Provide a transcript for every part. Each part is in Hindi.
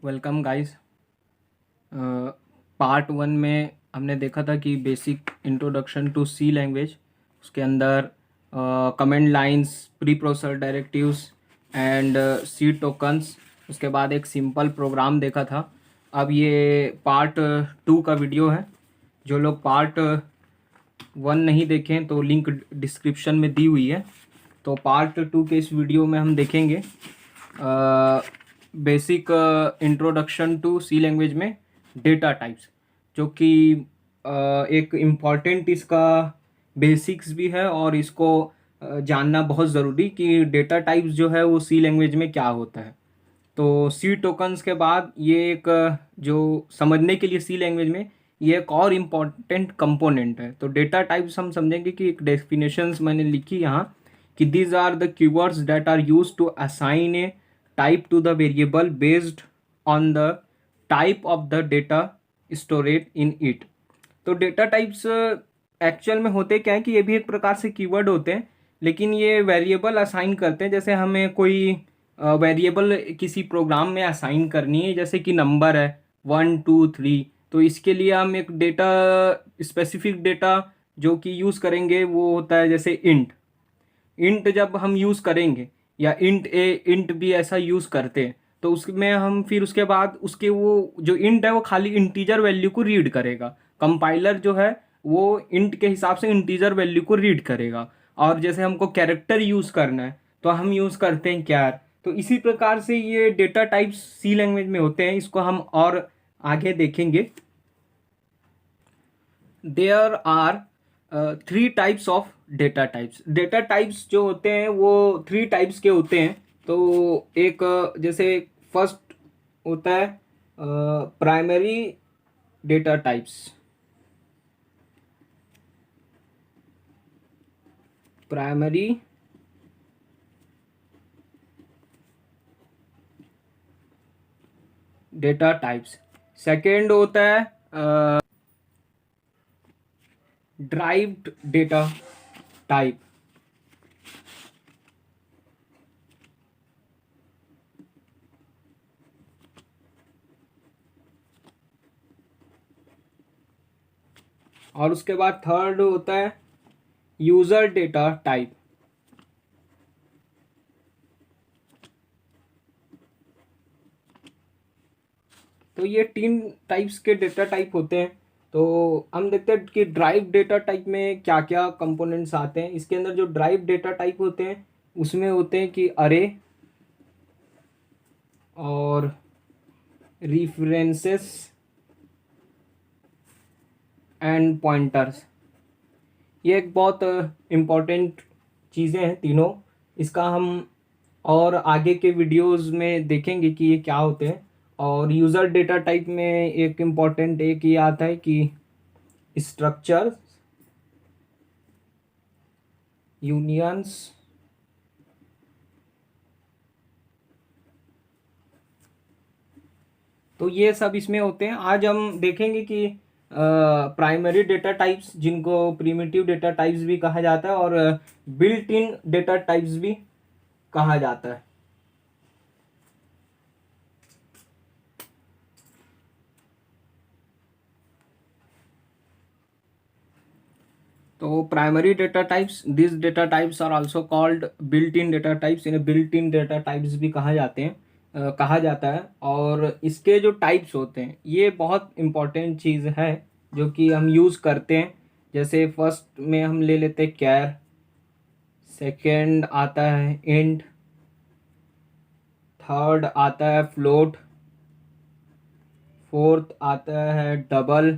Welcome guys. पार्ट वन में हमने देखा था कि basic introduction to C language, उसके अंदर comment lines, pre processor directives and C tokens, उसके बाद एक सिंपल प्रोग्राम देखा था। अब ये पार्ट टू का वीडियो है। जो लोग पार्ट वन नहीं देखें तो लिंक डिस्क्रिप्शन में दी हुई है। तो पार्ट टू के इस वीडियो में हम देखेंगे basic introduction to C language में डेटा टाइप्स, जो कि एक इम्पॉर्टेंट इसका बेसिक्स भी है और इसको जानना बहुत ज़रूरी कि डेटा टाइप्स जो है वो सी लैंग्वेज में क्या होता है। तो सी टोकन्स के बाद ये एक जो समझने के लिए सी लैंग्वेज में ये एक और इम्पॉर्टेंट कंपोनेंट है। तो डेटा टाइप्स हम समझेंगे कि एक डेफिनेशंस मैंने लिखी यहाँ कि these are the keywords that are use to assign a type to the variable based on the type of the data storage in it. तो डेटा टाइप्स एक्चुअल में होते क्या है कि ये भी एक प्रकार से कीवर्ड होते हैं, लेकिन ये वेरिएबल असाइन करते हैं। जैसे हमें कोई वेरिएबल किसी प्रोग्राम में असाइन करनी है, जैसे कि नंबर है 1 2 3, तो इसके लिए हम एक डेटा स्पेसिफिक डेटा जो कि यूज़ करेंगे वो होता है जैसे इंट। इंट जब हम यूज़ करेंगे या इंट ए इंट बी ऐसा यूज़ करते हैं, तो उसमें हम फिर उसके बाद उसके वो जो इंट है वो खाली इंटीजर वैल्यू को रीड करेगा। कंपाइलर जो है वो इंट के हिसाब से इंटीजर वैल्यू को रीड करेगा। और जैसे हमको कैरेक्टर यूज़ करना है तो हम यूज़ करते हैं क्यार। तो इसी प्रकार से ये डेटा टाइप्स सी लैंग्वेज में होते हैं। इसको हम और आगे देखेंगे। There are 3 types of data types. Data types जो होते हैं वो 3 टाइप्स के होते हैं। तो एक जैसे फर्स्ट होता है primary data types. Primary data types. Second होता है ड्राइव्ड डेटा टाइप। और उसके बाद थर्ड होता है यूजर डेटा टाइप। तो ये 3 टाइप्स के डेटा टाइप होते हैं। तो हम देखते हैं कि ड्राइव डेटा टाइप में क्या क्या कंपोनेंट्स आते हैं। इसके अंदर जो ड्राइव डेटा टाइप होते हैं उसमें होते हैं कि अरे और रिफरेंसेस एंड पॉइंटर्स। ये एक बहुत इम्पॉर्टेंट चीज़ें हैं तीनों। इसका हम और आगे के वीडियोस में देखेंगे कि ये क्या होते हैं। और यूज़र डेटा टाइप में एक इम्पॉर्टेंट एक ये आता है कि स्ट्रक्चर, यूनियंस, तो ये सब इसमें होते हैं। आज हम देखेंगे कि प्राइमरी डेटा टाइप्स जिनको प्रिमिटिव डेटा टाइप्स भी कहा जाता है और बिल्ट इन डेटा टाइप्स भी कहा जाता है। तो primary data types, this data types are also called built in data types. इन्हें बिल्ट इन डेटा टाइप्स भी कहा जाते हैं, कहा जाता है। और इसके जो टाइप्स होते हैं ये बहुत इंपॉर्टेंट चीज़ है जो कि हम यूज़ करते हैं। जैसे फर्स्ट में हम ले लेते हैं कैर, सेकेंड आता है इंट, थर्ड आता है फ्लोट, फोर्थ आता है डबल।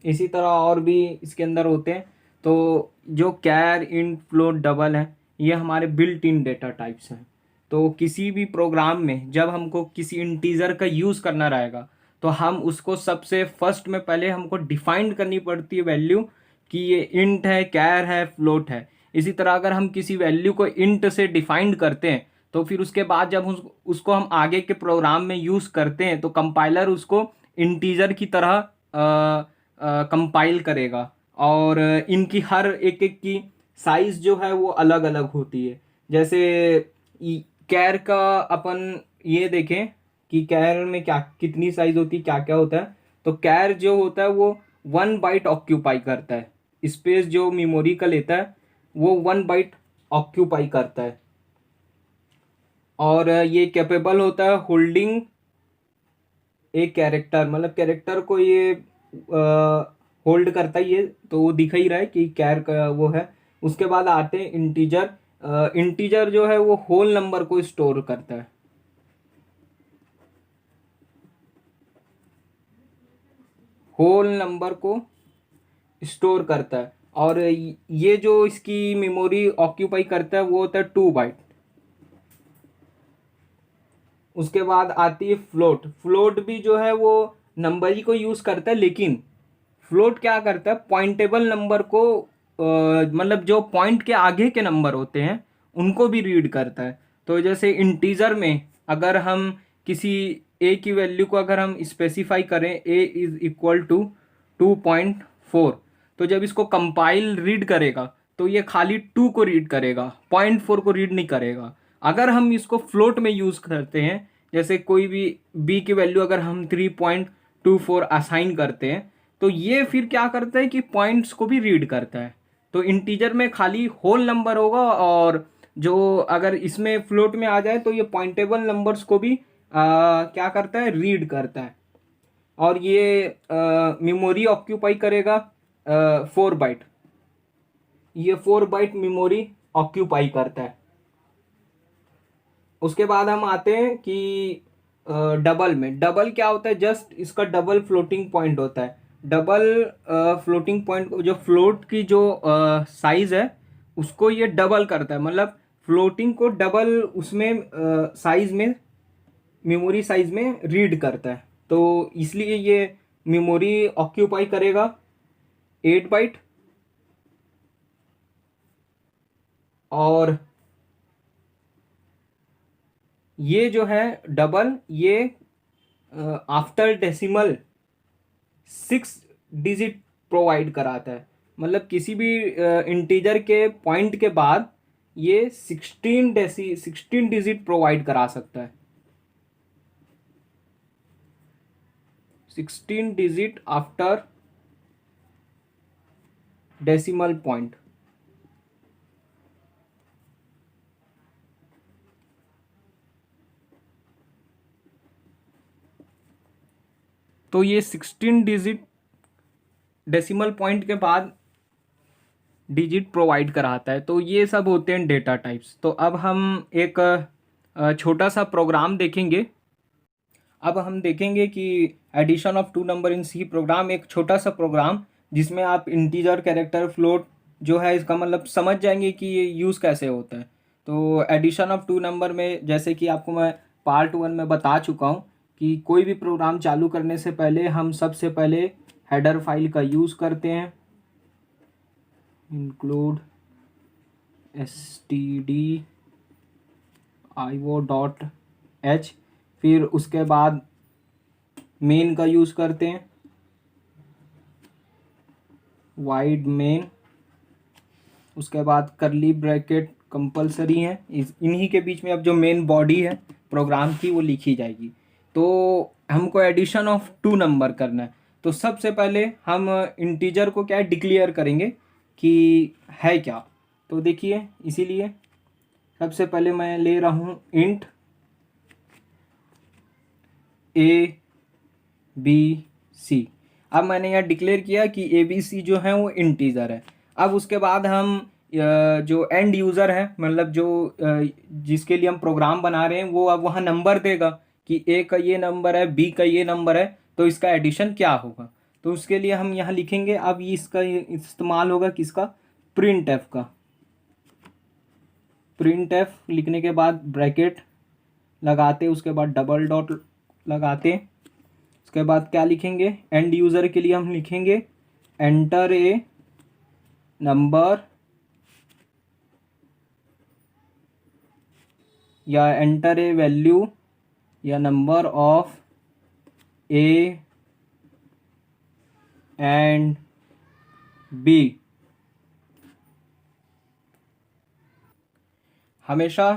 इसी तरह और भी इसके अंदर होते हैं। तो जो कैर, इंट, फ्लोट, डबल है ये हमारे बिल्ट इन डेटा टाइप्स हैं। तो किसी भी प्रोग्राम में जब हमको किसी इंटीजर का यूज़ करना रहेगा तो हम उसको सबसे फर्स्ट में पहले हमको डिफाइंड करनी पड़ती है वैल्यू कि ये इंट है, कैर है, फ्लोट है। इसी तरह अगर हम किसी वैल्यू को इंट से डिफाइंड करते हैं तो फिर उसके बाद जब उसको हम आगे के प्रोग्राम में यूज़ करते हैं तो कंपाइलर उसको इंटीजर की तरह कंपाइल करेगा। और इनकी हर एक एक की साइज जो है वो अलग अलग होती है। जैसे कैर का अपन ये देखें कि कैर में क्या कितनी साइज होती है, क्या क्या होता है। तो कैर जो होता है वो 1 बाइट ऑक्यूपाई करता है, स्पेस जो मेमोरी का लेता है वो 1 बाइट ऑक्यूपाई करता है। और ये कैपेबल होता है होल्डिंग एक कैरेक्टर, मतलब कैरेक्टर को ये होल्ड करता ही है, तो वो दिख ही रहा है कि कैर का वो है। उसके बाद आते हैं इंटीजर। इंटीजर जो है वो होल नंबर को स्टोर करता है, होल नंबर को स्टोर करता है। और ये जो इसकी मेमोरी ऑक्यूपाई करता है वो होता है 2 बाइट। उसके बाद आती है फ्लोट। फ्लोट भी जो है वो नंबर ही को यूज करता है, लेकिन फ्लोट क्या करता है, पॉइंटेबल नंबर को मतलब जो पॉइंट के आगे के नंबर होते हैं उनको भी रीड करता है। तो जैसे इंटीजर में अगर हम किसी ए की वैल्यू को अगर हम स्पेसिफाई करें, ए इज इक्वल टू 2.4, तो जब इसको कंपाइल रीड करेगा तो ये खाली 2 को रीड करेगा, 0.4 को रीड नहीं करेगा। अगर हम इसको फ्लोट में यूज करते हैं, जैसे कोई भी बी की वैल्यू अगर हम 3.24 असाइन करते हैं, तो ये फिर क्या करता है कि पॉइंट्स को भी रीड करता है। तो इंटीजर में खाली होल नंबर होगा, और जो अगर इसमें फ्लोट में आ जाए तो ये पॉइंटेबल नंबर्स को भी क्या करता है, रीड करता है। और ये मेमोरी ऑक्यूपाई करेगा 4 बाइट। ये 4 बाइट मेमोरी ऑक्यूपाई करता है। उसके बाद हम आते हैं कि डबल में। डबल क्या होता है, जस्ट इसका डबल फ्लोटिंग पॉइंट होता है। डबल फ्लोटिंग पॉइंट, जो फ्लोट की जो साइज है उसको ये डबल करता है, मतलब फ्लोटिंग को डबल उसमें साइज में, मेमोरी साइज में रीड करता है। तो इसलिए ये मेमोरी ऑक्यूपाई करेगा 8 बाइट। और ये जो है डबल, ये आफ्टर डेसिमल 6 डिजिट प्रोवाइड कराता है। मतलब किसी भी इंटीजर के पॉइंट के बाद ये 16 डिजिट प्रोवाइड करा सकता है, 16 डिजिट आफ्टर डेसिमल पॉइंट। तो ये 16 डिजिट डेसिमल पॉइंट के बाद डिजिट प्रोवाइड कराता है। तो ये सब होते हैं डेटा टाइप्स। तो अब हम एक छोटा सा प्रोग्राम देखेंगे। अब हम देखेंगे कि addition of two number in C program, एक छोटा सा प्रोग्राम जिसमें आप इंटीजर, कैरेक्टर, फ्लोट जो है इसका मतलब समझ जाएंगे कि ये यूज़ कैसे होता है। तो एडिशन ऑफ टू नंबर में, जैसे कि आपको मैं पार्ट 1 में बता चुका हूँ कि कोई भी प्रोग्राम चालू करने से पहले हम सबसे पहले हेडर फाइल का यूज़ करते हैं, इंक्लूड stdio.h। फिर उसके बाद मेन का यूज़ करते हैं, वाइड मेन। उसके बाद करली ब्रैकेट कंपलसरी है, इन्हीं के बीच में अब जो मेन बॉडी है प्रोग्राम की वो लिखी जाएगी। तो हमको एडिशन ऑफ टू नंबर करना है। तो सबसे पहले हम इंटीजर को क्या डिक्लेयर करेंगे कि है क्या। तो देखिए, इसीलिए सबसे पहले मैं ले रहा हूँ इंट ABC। अब मैंने यहाँ डिक्लेयर किया कि ABC जो है वो इंटीजर है। अब उसके बाद हम जो एंड यूज़र है, मतलब जो जिसके लिए हम प्रोग्राम बना रहे हैं, वो अब वहाँ नंबर देगा कि ए का ये नंबर है, बी का ये नंबर है, तो इसका एडिशन क्या होगा। तो उसके लिए हम यहाँ लिखेंगे, अब ये इसका इस्तेमाल होगा किसका, प्रिंट एफ का। प्रिंट एफ लिखने के बाद ब्रैकेट लगाते, उसके बाद डबल डॉट लगाते। उसके बाद क्या लिखेंगे, एंड यूज़र के लिए हम लिखेंगे एंटर ए नंबर या एंटर ए वैल्यू या number of A and B. हमेशा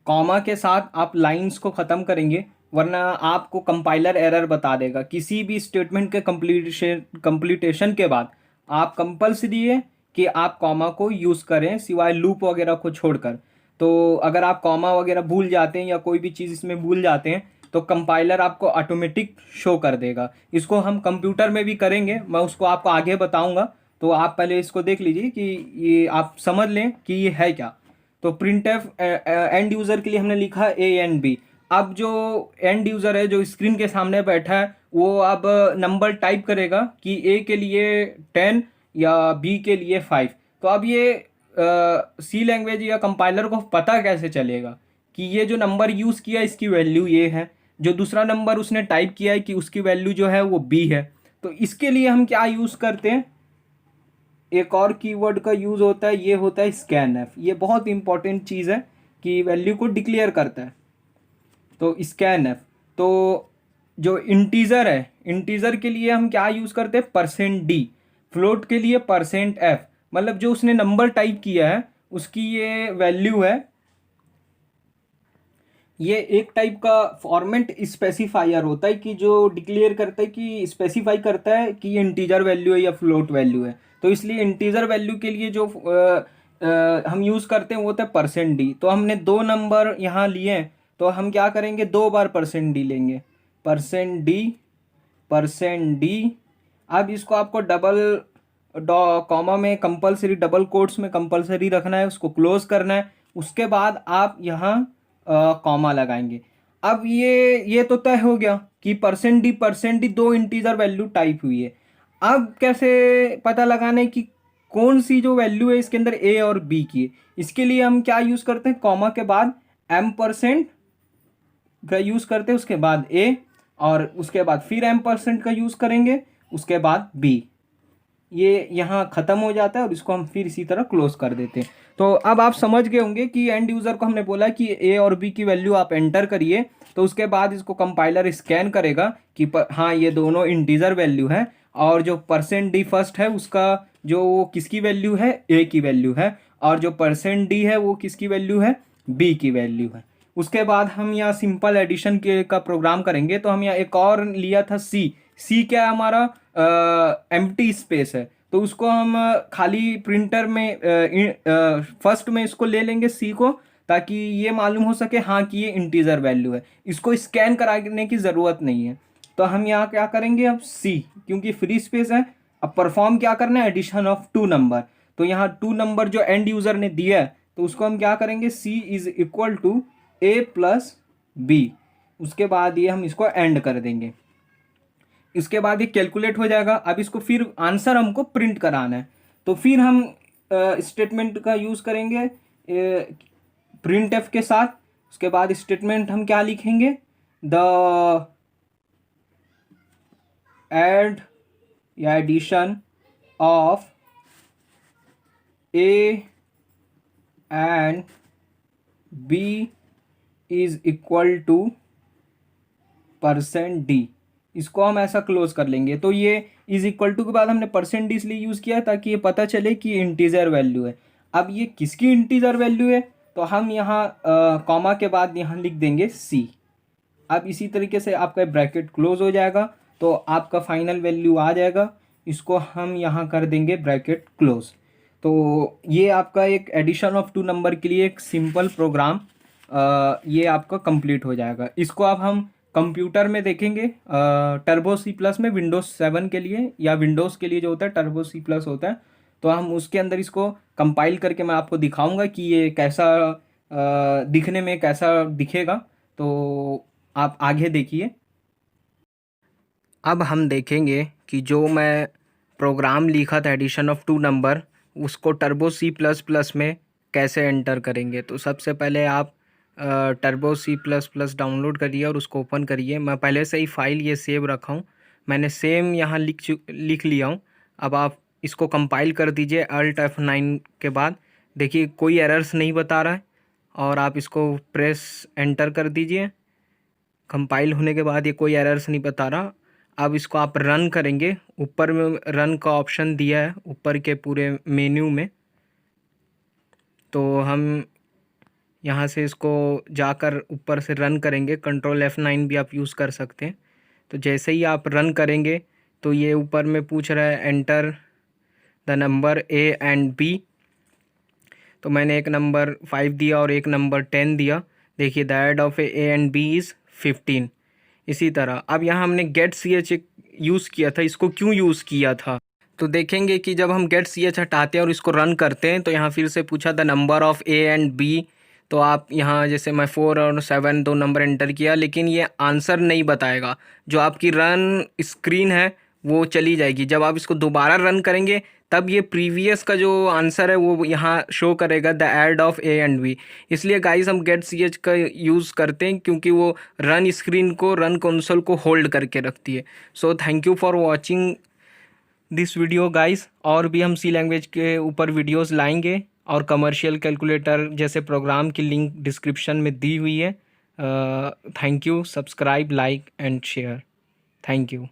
कॉमा के साथ आप लाइंस को ख़त्म करेंगे, वरना आपको कंपाइलर एरर बता देगा। किसी भी स्टेटमेंट के कंप्लीटेशन के बाद आप कंपल्सरी है कि आप कॉमा को यूज़ करें, सिवाय लूप वगैरह को छोड़कर। तो अगर आप कॉमा वगैरह भूल जाते हैं या कोई भी चीज़ इसमें भूल जाते हैं तो कंपाइलर आपको ऑटोमेटिक शो कर देगा। इसको हम कंप्यूटर में भी करेंगे, मैं उसको आपको आगे बताऊंगा। तो आप पहले इसको देख लीजिए कि ये आप समझ लें कि ये है क्या। तो प्रिंट एफ एंड यूज़र के लिए हमने लिखा ए एंड बी। अब जो एंड यूज़र है, जो स्क्रीन के सामने बैठा है, वो अब नंबर टाइप करेगा कि ए के लिए 10 या बी के लिए 5। तो अब ये सी लैंग्वेज या कंपाइलर को पता कैसे चलेगा कि ये जो नंबर यूज़ किया इसकी वैल्यू ये है, जो दूसरा नंबर उसने टाइप किया है कि उसकी वैल्यू जो है वो बी है। तो इसके लिए हम क्या यूज़ करते हैं, एक और कीवर्ड का यूज़ होता है, ये होता है स्कैन एफ। ये बहुत इंपॉर्टेंट चीज़ है कि वैल्यू को डिक्लेयर करता है। तो स्कैन एफ। तो जो इंटीजर है, इंटीजर के लिए हम क्या यूज़ करते हैं, %d। फ्लोट के लिए %f। मतलब जो उसने नंबर टाइप किया है उसकी ये वैल्यू है। ये एक टाइप का फॉर्मेट स्पेसिफायर होता है कि जो डिक्लेयर करता है, कि स्पेसिफाई करता है कि ये इंटीजर वैल्यू है या फ्लोट वैल्यू है। तो इसलिए इंटीजर वैल्यू के लिए जो हम यूज़ करते हैं वो होता है %d। तो हमने दो नंबर यहाँ लिए हैं, तो हम क्या करेंगे, दो बार %d लेंगे, %d %d। अब इसको आपको डबल कॉमा में कंपलसरी, डबल कोट्स में कंपलसरी रखना है, उसको क्लोज करना है। उसके बाद आप यहाँ कॉमा लगाएंगे। अब ये तो तय हो गया कि %d दो इंटीजर वैल्यू टाइप हुई है। अब कैसे पता लगाना है कि कौन सी जो वैल्यू है इसके अंदर ए और बी की है। इसके लिए हम क्या यूज़ करते हैं, कॉमा के बाद %m का यूज़ करते हैं, उसके बाद ए, और उसके बाद फिर %m का यूज़ करेंगे, उसके बाद बी। ये यहाँ ख़त्म हो जाता है और इसको हम फिर इसी तरह क्लोज कर देते हैं। तो अब आप समझ गए होंगे कि एंड यूज़र को हमने बोला कि ए और बी की वैल्यू आप एंटर करिए, तो उसके बाद इसको कंपाइलर स्कैन करेगा कि हाँ ये दोनों इंटीजर वैल्यू है, और जो %d फर्स्ट है उसका जो वो किसकी वैल्यू है, ए की वैल्यू है, और जो %d है वो किसकी वैल्यू है, बी की वैल्यू है। उसके बाद हम यहाँ सिंपल एडिशन के का प्रोग्राम करेंगे। तो हम यहाँ एक और लिया था सी। सी क्या है हमारा, एम्प्टी स्पेस है। तो उसको हम खाली प्रिंटर में फर्स्ट में इसको ले लेंगे सी को, ताकि ये मालूम हो सके हाँ कि ये इंटीजर वैल्यू है, इसको स्कैन कराने की ज़रूरत नहीं है। तो हम यहाँ क्या करेंगे, अब सी, क्योंकि फ्री स्पेस है, अब परफॉर्म क्या करना है, एडिशन ऑफ 2 नंबर। तो यहाँ 2 नंबर जो एंड यूज़र ने दिया है, तो उसको हम क्या करेंगे, C is equal to A plus B. उसके बाद ये हम इसको एंड कर देंगे। इसके बाद ये कैलकुलेट हो जाएगा। अब इसको फिर आंसर हमको प्रिंट कराना है, तो फिर हम स्टेटमेंट का यूज़ करेंगे प्रिंट एफ के साथ। उसके बाद स्टेटमेंट हम क्या लिखेंगे, द एड या addition of A and B is equal to %d। इसको हम ऐसा क्लोज कर लेंगे। तो ये इज इक्वल टू के बाद हमने %d इसलिए यूज़ किया ताकि ये पता चले कि इंटीजर वैल्यू है। अब ये किसकी इंटीजर वैल्यू है, तो हम यहाँ कॉमा के बाद यहाँ लिख देंगे सी। अब इसी तरीके से आपका ब्रैकेट क्लोज हो जाएगा, तो आपका फाइनल वैल्यू आ जाएगा। इसको हम यहाँ कर देंगे ब्रैकेट क्लोज। तो ये आपका एक एडिशन ऑफ 2 नंबर के लिए एक सिंपल प्रोग्राम ये आपका कंप्लीट हो जाएगा। इसको अब हम कंप्यूटर में देखेंगे, टर्बो सी प्लस में, विंडोज़ 7 के लिए या विंडोज़ के लिए जो होता है टर्बो सी प्लस होता है। तो हम उसके अंदर इसको कंपाइल करके मैं आपको दिखाऊंगा कि ये कैसा दिखने में कैसा दिखेगा। तो आप आगे देखिए। अब हम देखेंगे कि जो मैं प्रोग्राम लिखा था एडिशन ऑफ 2 नंबर, उसको टर्बो सी प्लस प्लस में कैसे एंटर करेंगे। तो सबसे पहले आप Turbo C plus plus download करिए और उसको ओपन करिए। मैं पहले से ही फाइल ये सेव रखा हूँ, मैंने सेम यहाँ लिख लिया हूँ। अब आप इसको कंपाइल कर दीजिए अल्ट F9 के बाद। देखिए कोई एरर्स नहीं बता रहा है, और आप इसको प्रेस एंटर कर दीजिए। कंपाइल होने के बाद ये कोई एरर्स नहीं बता रहा। अब इसको आप रन करेंगे, ऊपर में रन का ऑप्शन दिया है ऊपर के पूरे मेन्यू में। तो हम यहाँ से इसको जाकर ऊपर से रन करेंगे, कंट्रोल F9 भी आप यूज़ कर सकते हैं। तो जैसे ही आप रन करेंगे तो ये ऊपर में पूछ रहा है enter the number A and B। तो मैंने एक नंबर 5 दिया और एक नंबर 10 दिया। देखिए the add of A and B is 15। इसी तरह अब यहाँ हमने गेट CH यूज़ किया था, इसको क्यों यूज़ किया था तो देखेंगे कि जब हम गेट CH हटाते हैं और इसको रन करते हैं तो यहाँ फिर से पूछा the number of A and B। तो आप यहाँ जैसे मैं 4 और 7 दो नंबर एंटर किया, लेकिन ये आंसर नहीं बताएगा। जो आपकी रन स्क्रीन है वो चली जाएगी। जब आप इसको दोबारा रन करेंगे तब ये प्रीवियस का जो आंसर है वो यहाँ शो करेगा the add of A and B। इसलिए गाइस हम गेट CH का यूज़ करते हैं क्योंकि वो रन स्क्रीन को, रन कंसोल को होल्ड करके रखती है। So thank you for watching this video guys. और भी हम सी लैंग्वेज के ऊपर वीडियोस लाएंगे और कमर्शियल कैलकुलेटर जैसे प्रोग्राम की लिंक डिस्क्रिप्शन में दी हुई है। Thank you. Subscribe, like and share. Thank you.